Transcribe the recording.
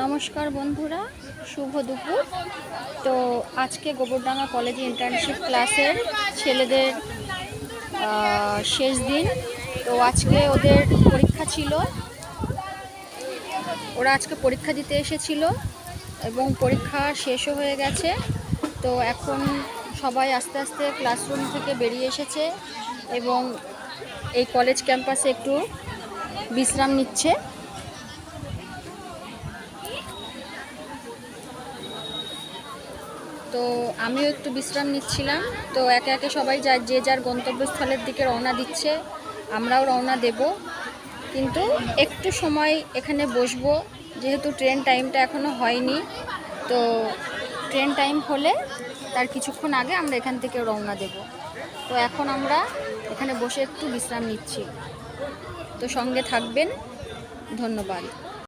নমস্কার বন্ধুরা, শুভ দুপুর। তো আজকে গোবরডাঙ্গা কলেজে ইন্টার্নশিপ ক্লাসের ছেলেদের শেষ দিন। তো আজকে ওদের পরীক্ষা ছিল, ওরা আজকে পরীক্ষা দিতে এসেছিল এবং পরীক্ষা শেষও হয়ে গেছে। তো এখন সবাই আস্তে আস্তে ক্লাসরুম থেকে বেরিয়ে এসেছে এবং এই কলেজ ক্যাম্পাসে একটু বিশ্রাম নিচ্ছে। তো আমিও একটু বিশ্রাম নিচ্ছিলাম। তো একে একে সবাই যে যার গন্তব্যস্থলের দিকে রওনা দিচ্ছে, আমরাও রওনা দেব। কিন্তু একটু সময় এখানে বসবো, যেহেতু ট্রেন টাইমটা এখনও হয়নি। তো ট্রেন টাইম হলে তার কিছুক্ষণ আগে আমরা এখান থেকে রওনা দেব। তো এখন আমরা এখানে বসে একটু বিশ্রাম নিচ্ছি। তো সঙ্গে থাকবেন, ধন্যবাদ।